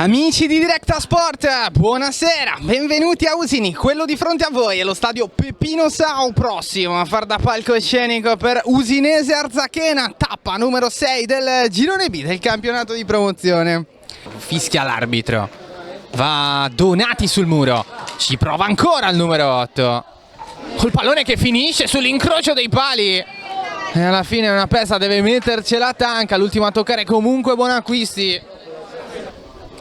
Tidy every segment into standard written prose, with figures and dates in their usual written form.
Amici di Directa Sport, buonasera, benvenuti a Usini. Quello di fronte a voi è lo stadio Peppino Sau, prossimo a far da palcoscenico per Usinese Arzachena, tappa numero 6 del girone B del campionato di promozione. Fischia l'arbitro, va Donati sul muro, ci prova ancora il numero 8, col pallone che finisce sull'incrocio dei pali e alla fine una pesa deve mettercela Tanca, l'ultimo a toccare comunque Bonacquisti.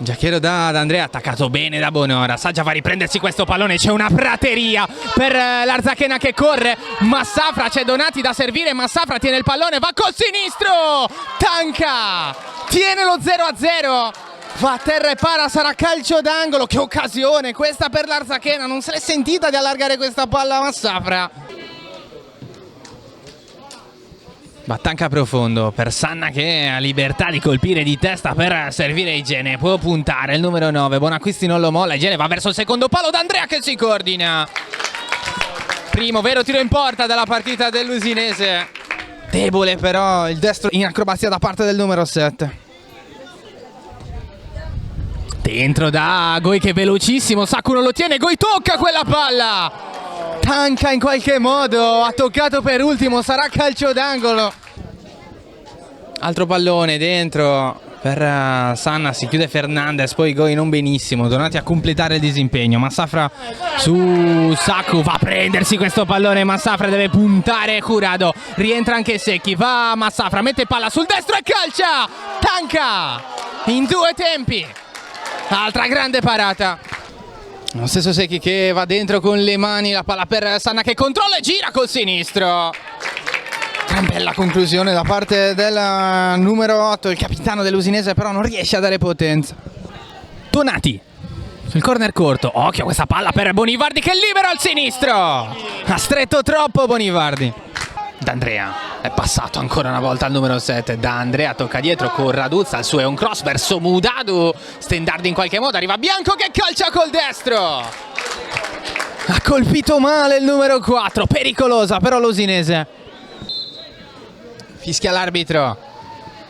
Giacchero da Andrea, attaccato bene da Bonora, Saggia va a riprendersi questo pallone, c'è una prateria per l'Arzachena che corre, Massafra, c'è Donati da servire, Massafra tiene il pallone, va col sinistro, Tanca, tiene lo 0-0, va a terra e para, sarà calcio d'angolo, che occasione questa per l'Arzachena, non se l'è sentita di allargare questa palla a Massafra. Battanca profondo per Sanna che ha libertà di colpire di testa per servire Igiene, può puntare il numero 9, Bonacquisti non lo molla, Igiene va verso il secondo palo, D'Andrea che si coordina. Primo vero tiro in porta della partita dell'Usinese, debole però il destro in acrobazia da parte del numero 7. Dentro da Goi che è velocissimo, Sacco non lo tiene, Goi tocca quella palla. Tanca in qualche modo, ha toccato per ultimo, sarà calcio d'angolo. Altro pallone dentro per Sanna, si chiude Fernandez, poi Goi non benissimo, Donati a completare il disimpegno. Massafra su Sacco, va a prendersi questo pallone, Massafra deve puntare Curado, rientra anche Secchi, va Massafra, mette palla sul destro e calcia! Tanca in due tempi, altra grande parata. Lo stesso Secchi che va dentro con le mani, la palla per Sanna che controlla e gira col sinistro. Gran bella conclusione da parte del numero 8, il capitano dell'Usinese però non riesce a dare potenza. Donati sul corner corto, occhio questa palla per Bonivardi che libera al sinistro. Ha stretto troppo Bonivardi. D'Andrea è passato ancora una volta al numero 7, D'Andrea tocca dietro con Raduzza, il suo è un cross verso Mudadu, Stendardi in qualche modo, arriva Bianco che calcia col destro. Ha colpito male il numero 4, pericolosa però l'Usinese. Fischia l'arbitro,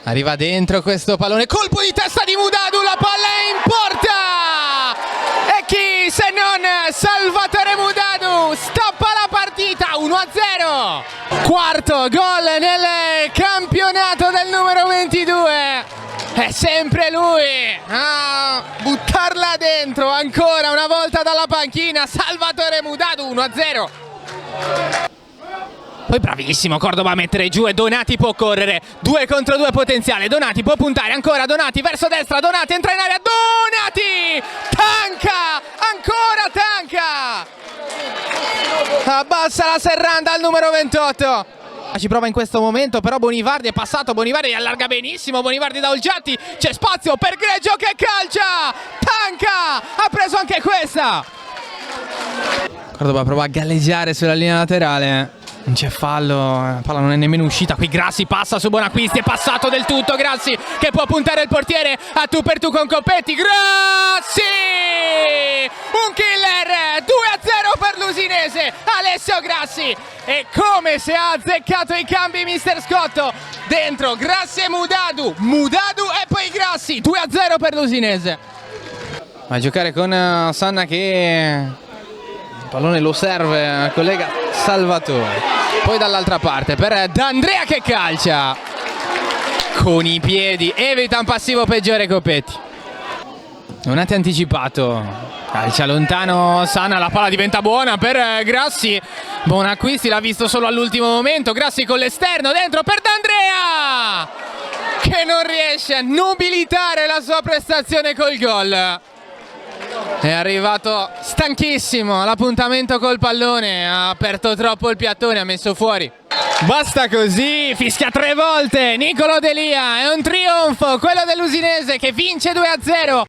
arriva dentro questo pallone, colpo di testa di Mudadu, la palla è in porta! E chi se non Salvatore Mudadu stappa la partita, 1-0! Quarto gol nel campionato del numero 22, è sempre lui a buttarla dentro ancora una volta dalla panchina, Salvatore Mudadu, 1-0. Poi bravissimo Cordova a mettere giù e Donati può correre, 2 contro 2 potenziale, Donati può puntare ancora, Donati verso destra, Donati entra in area, Donati! Tanca! Ancora Tanca! Abbassa la serranda al numero 28. Ci prova in questo momento però Bonivardi è passato, Bonivardi allarga benissimo, Bonivardi da Olgiati, c'è spazio per Greggio che calcia! Tanca! Ha preso anche questa! Cordova prova a galleggiare sulla linea laterale. Non c'è fallo, la palla non è nemmeno uscita, qui Grassi passa su Bonacquisti, è passato del tutto Grassi che può puntare il portiere a tu per tu con Coppetti, Grassi! Un killer, 2-0 per l'Usinese, Alessio Grassi, e come se ha azzeccato i cambi mister Scotto, dentro Grassi e Mudadu, Mudadu e poi Grassi, 2-0 per l'Usinese. Va a giocare con Sanna che il pallone lo serve al collega Salvatore. Poi dall'altra parte per D'Andrea che calcia con i piedi, evita un passivo peggiore Coppetti. Donati anticipato, calcia lontano Sanna, la palla diventa buona per Grassi, Bonacquisti l'ha visto solo all'ultimo momento, Grassi con l'esterno dentro per D'Andrea che non riesce a nobilitare la sua prestazione col gol. È arrivato stanchissimo all'appuntamento col pallone, ha aperto troppo il piattone, ha messo fuori. Basta così, fischia 3 volte Nicolo Delia, è un trionfo quello dell'Usinese che vince 2-0.